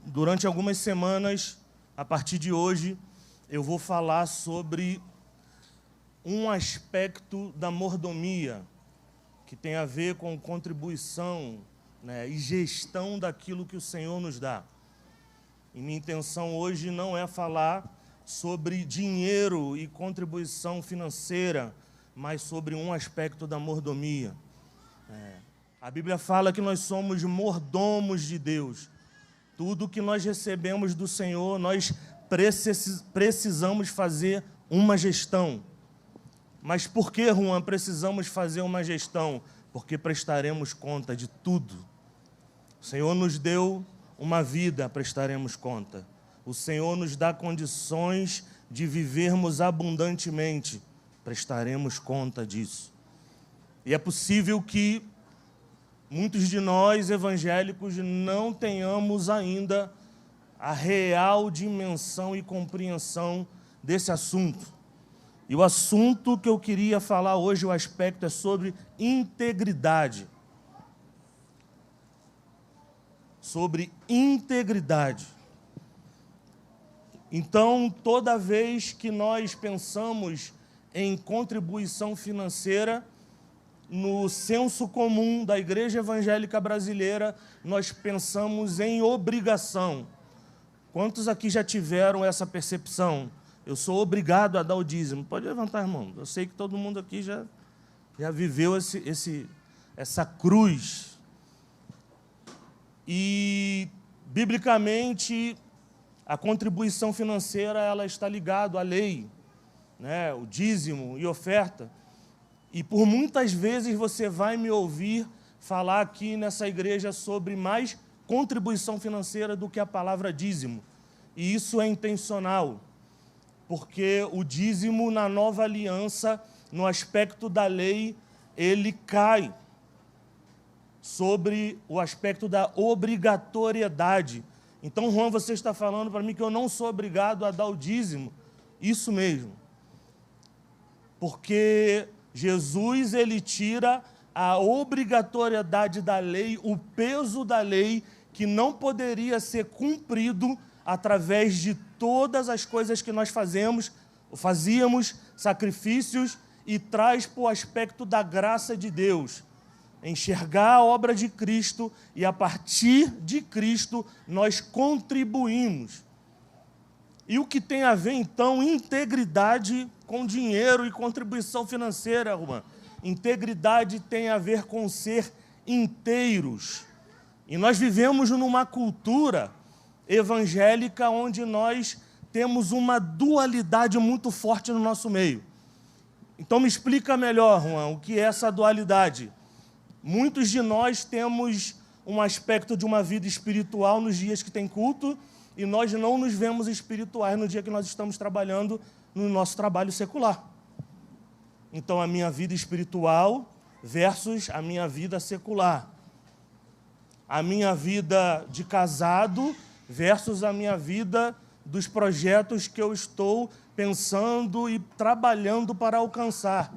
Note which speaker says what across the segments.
Speaker 1: Durante algumas semanas, a partir de hoje, eu vou falar sobre um aspecto da mordomia, que tem a ver com contribuição, né, e gestão daquilo que o Senhor nos dá. E minha intenção hoje não é falar sobre dinheiro e contribuição financeira, mas sobre um aspecto da mordomia. A Bíblia fala que nós somos mordomos de Deus. Tudo que nós recebemos do Senhor, nós precisamos fazer uma gestão. Mas por que, Juan, precisamos fazer uma gestão? Porque prestaremos conta de tudo. O Senhor nos deu uma vida, prestaremos conta. O Senhor nos dá condições de vivermos abundantemente, prestaremos conta disso. E é possível que muitos de nós, evangélicos, não tenhamos ainda a real dimensão e compreensão desse assunto. E o assunto que eu queria falar hoje, o aspecto é sobre integridade. Sobre integridade. Então, toda vez que nós pensamos em contribuição financeira, no senso comum da Igreja Evangélica Brasileira, nós pensamos em obrigação. Quantos aqui já tiveram essa percepção? Eu sou obrigado a dar o dízimo. Pode levantar a mão. Eu sei que todo mundo aqui já viveu essa cruz. E, biblicamente, a contribuição financeira ela está ligada à lei, né? O dízimo e oferta. E por muitas vezes você vai me ouvir falar aqui nessa igreja sobre mais contribuição financeira do que a palavra dízimo. E isso é intencional, porque o dízimo na nova aliança, no aspecto da lei, ele cai sobre o aspecto da obrigatoriedade. Então, Juan, você está falando para mim que eu não sou obrigado a dar o dízimo? Isso mesmo. Porque Jesus, ele tira a obrigatoriedade da lei, o peso da lei, que não poderia ser cumprido através de todas as coisas que nós fazíamos, sacrifícios, e traz para o aspecto da graça de Deus. Enxergar a obra de Cristo e, a partir de Cristo, nós contribuímos. E o que tem a ver, então, integridade com dinheiro e contribuição financeira, Juan? Integridade tem a ver com ser inteiros. E nós vivemos numa cultura evangélica onde nós temos uma dualidade muito forte no nosso meio. Então, me explica melhor, Juan, o que é essa dualidade? Muitos de nós temos um aspecto de uma vida espiritual nos dias que tem culto, e nós não nos vemos espirituais no dia que nós estamos trabalhando no nosso trabalho secular. Então, a minha vida espiritual versus a minha vida secular. A minha vida de casado versus a minha vida dos projetos que eu estou pensando e trabalhando para alcançar.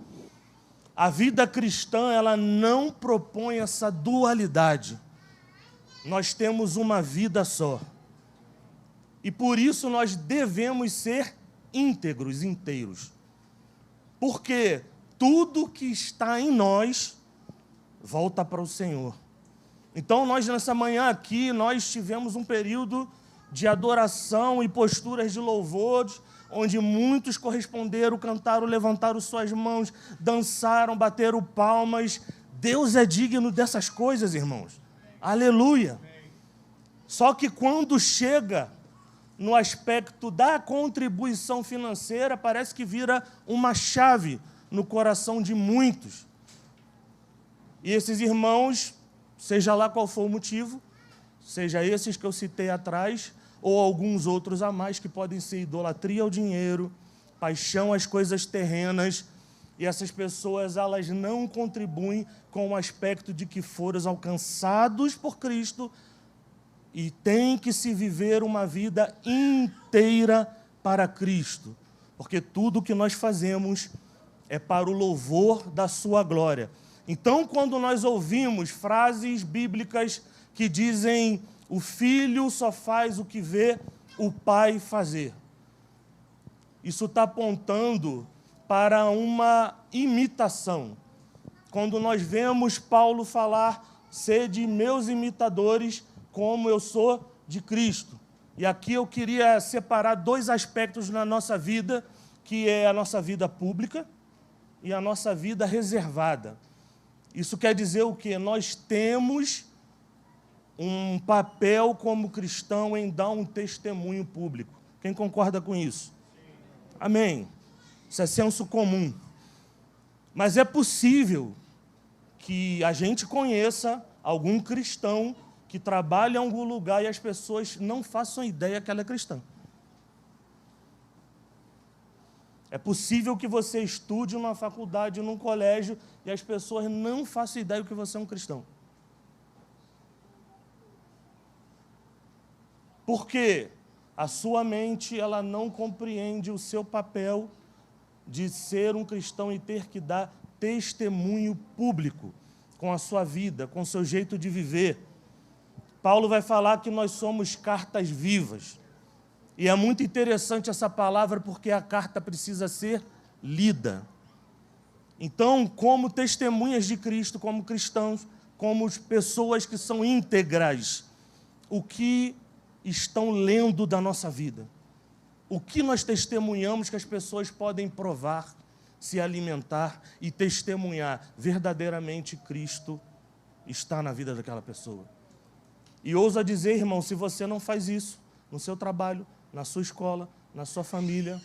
Speaker 1: A vida cristã, ela não propõe essa dualidade. Nós temos uma vida só. E por isso nós devemos ser íntegros, inteiros. Porque tudo que está em nós volta para o Senhor. Então, nós nessa manhã aqui, nós tivemos um período de adoração e posturas de louvores, onde muitos corresponderam, cantaram, levantaram suas mãos, dançaram, bateram palmas. Deus é digno dessas coisas, irmãos. Aleluia! Só que quando chega no aspecto da contribuição financeira, parece que vira uma chave no coração de muitos. E esses irmãos, seja lá qual for o motivo, seja esses que eu citei atrás, ou alguns outros a mais, que podem ser idolatria ao dinheiro, paixão às coisas terrenas, e essas pessoas, elas não contribuem com o aspecto de que foram alcançados por Cristo e tem que se viver uma vida inteira para Cristo, porque tudo que nós fazemos é para o louvor da sua glória. Então, quando nós ouvimos frases bíblicas que dizem O filho só faz o que vê o pai fazer. Isso está apontando para uma imitação. Quando nós vemos Paulo falar, sede meus imitadores, como eu sou de Cristo. E aqui eu queria separar dois aspectos na nossa vida, que é a nossa vida pública e a nossa vida reservada. Isso quer dizer o quê? Nós temos um papel como cristão em dar um testemunho público. Quem concorda com isso? Amém. Isso é senso comum. Mas é possível que a gente conheça algum cristão que trabalha em algum lugar e as pessoas não façam ideia que ela é cristã. É possível que você estude numa faculdade, num colégio, e as pessoas não façam ideia que você é um cristão. Por quê? A sua mente ela não compreende o seu papel de ser um cristão e ter que dar testemunho público com a sua vida, com o seu jeito de viver. Paulo vai falar que nós somos cartas vivas. E é muito interessante essa palavra porque a carta precisa ser lida. Então, como testemunhas de Cristo, como cristãos, como pessoas que são íntegras, o que estão lendo da nossa vida? O que nós testemunhamos que as pessoas podem provar, se alimentar e testemunhar verdadeiramente Cristo está na vida daquela pessoa? E ouso dizer, irmão, se você não faz isso no seu trabalho, na sua escola, na sua família,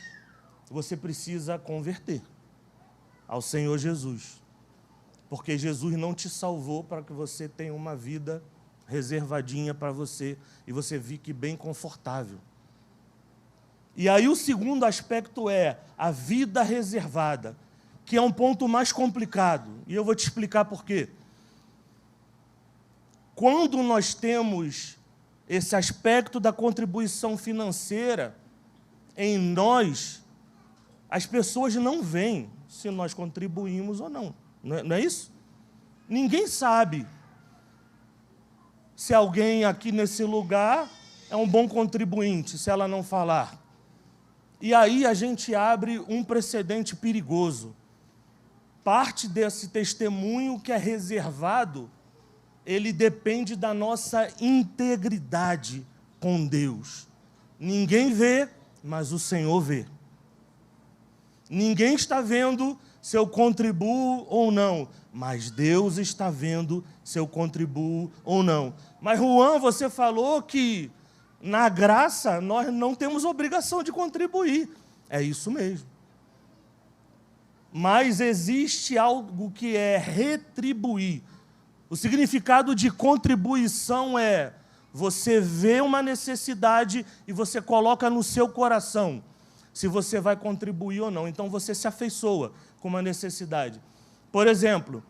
Speaker 1: você precisa converter ao Senhor Jesus. Porque Jesus não te salvou para que você tenha uma vida reservadinha para você e você fique bem confortável. E aí o segundo aspecto é a vida reservada, que é um ponto mais complicado. E eu vou te explicar por quê. Quando nós temos esse aspecto da contribuição financeira em nós, as pessoas não veem se nós contribuímos ou não. Não é isso? Ninguém sabe se alguém aqui nesse lugar é um bom contribuinte, se ela não falar. E aí a gente abre um precedente perigoso. Parte desse testemunho que é reservado, ele depende da nossa integridade com Deus. Ninguém vê, mas o Senhor vê. Ninguém está vendo se eu contribuo ou não, mas Deus está vendo se eu contribuo ou não. Mas, Juan, você falou que na graça nós não temos obrigação de contribuir. É isso mesmo. Mas existe algo que é retribuir. O significado de contribuição é você vê uma necessidade e você coloca no seu coração se você vai contribuir ou não. Então você se afeiçoa com uma necessidade. Por exemplo,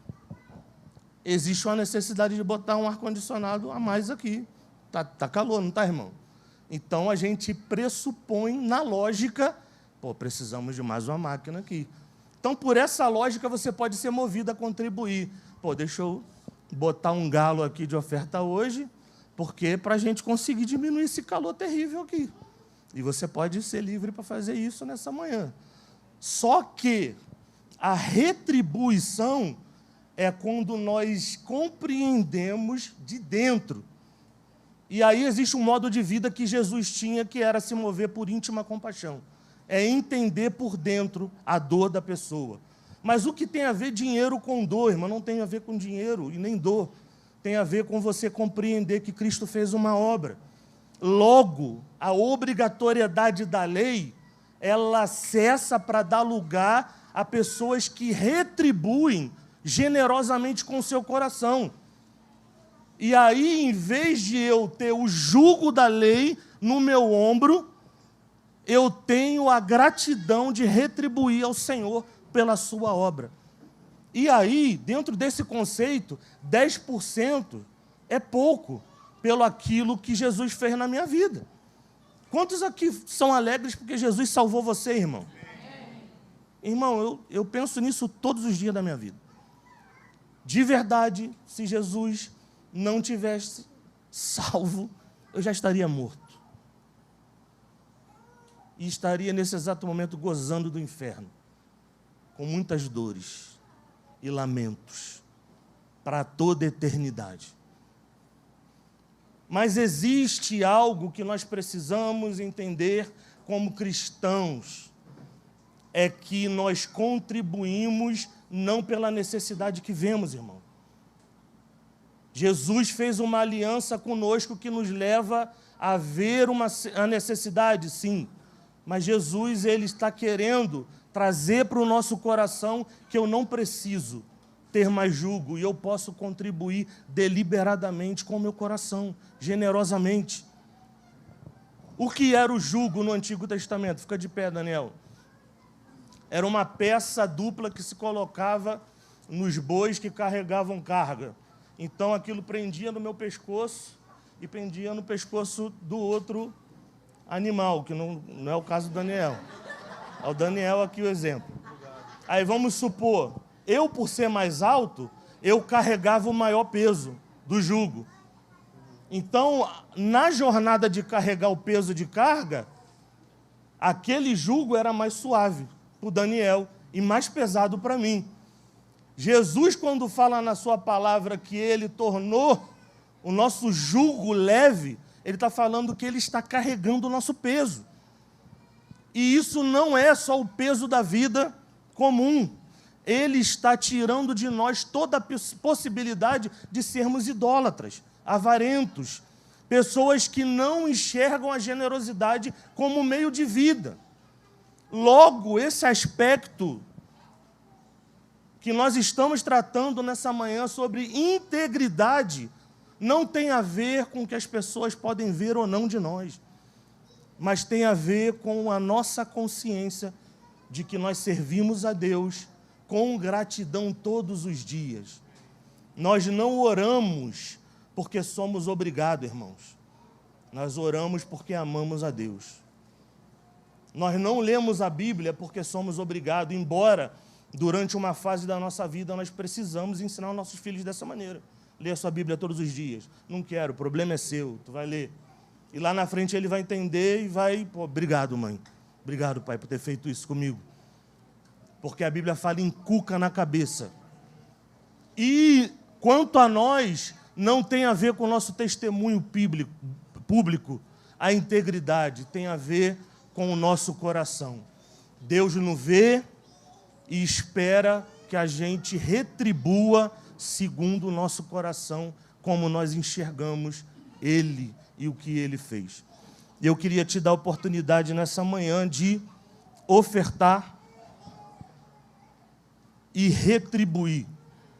Speaker 1: existe uma necessidade de botar um ar-condicionado a mais aqui. Tá calor, não está, irmão? Então a gente pressupõe na lógica, precisamos de mais uma máquina aqui. Então, por essa lógica, você pode ser movido a contribuir. Deixa eu botar um galo aqui de oferta hoje, porque para a gente conseguir diminuir esse calor terrível aqui. E você pode ser livre para fazer isso nessa manhã. Só que a retribuição é quando nós compreendemos de dentro. E aí existe um modo de vida que Jesus tinha, que era se mover por íntima compaixão. É entender por dentro a dor da pessoa. Mas o que tem a ver dinheiro com dor, irmão, não tem a ver com dinheiro e nem dor. Tem a ver com você compreender que Cristo fez uma obra. Logo, a obrigatoriedade da lei, ela cessa para dar lugar a pessoas que retribuem generosamente com o seu coração. E aí, em vez de eu ter o jugo da lei no meu ombro, eu tenho a gratidão de retribuir ao Senhor pela sua obra. E aí, dentro desse conceito, 10% é pouco pelo aquilo que Jesus fez na minha vida. Quantos aqui são alegres porque Jesus salvou você, irmão? Irmão, eu penso nisso todos os dias da minha vida. De verdade, se Jesus não tivesse salvo, eu já estaria morto. E estaria, nesse exato momento, gozando do inferno, com muitas dores e lamentos, para toda a eternidade. Mas existe algo que nós precisamos entender como cristãos, é que nós contribuímos não pela necessidade que vemos, irmão. Jesus fez uma aliança conosco que nos leva a ver a necessidade, sim. Mas Jesus, ele está querendo trazer para o nosso coração que eu não preciso ter mais jugo e eu posso contribuir deliberadamente com o meu coração, generosamente. O que era o jugo no Antigo Testamento? Fica de pé, Daniel. Era uma peça dupla que se colocava nos bois que carregavam carga. Então, aquilo prendia no meu pescoço e prendia no pescoço do outro animal, que não é o caso do Daniel. É o Daniel aqui o exemplo. Aí vamos supor, eu, por ser mais alto, eu carregava o maior peso do jugo. Então, na jornada de carregar o peso de carga, aquele jugo era mais suave para o Daniel e mais pesado para mim. Jesus, quando fala na sua palavra que ele tornou o nosso jugo leve, ele está falando que ele está carregando o nosso peso. E isso não é só o peso da vida comum. Ele está tirando de nós toda a possibilidade de sermos idólatras, avarentos, pessoas que não enxergam a generosidade como meio de vida. Logo, esse aspecto que nós estamos tratando nessa manhã sobre integridade não tem a ver com o que as pessoas podem ver ou não de nós, mas tem a ver com a nossa consciência de que nós servimos a Deus com gratidão todos os dias. Nós não oramos porque somos obrigados, irmãos. Nós oramos porque amamos a Deus. Nós não lemos a Bíblia porque somos obrigados, embora durante uma fase da nossa vida nós precisamos ensinar os nossos filhos dessa maneira. Lê a sua Bíblia todos os dias. Não quero, o problema é seu, tu vai ler. E lá na frente ele vai entender e vai, pô, obrigado, mãe. Obrigado, pai, por ter feito isso comigo. Porque a Bíblia fala em cuca na cabeça. E quanto a nós, não tem a ver com o nosso testemunho público, a integridade, tem a ver com o nosso coração. Deus nos vê e espera que a gente retribua segundo o nosso coração, como nós enxergamos Ele e o que Ele fez. Eu queria te dar a oportunidade nessa manhã de ofertar e retribuir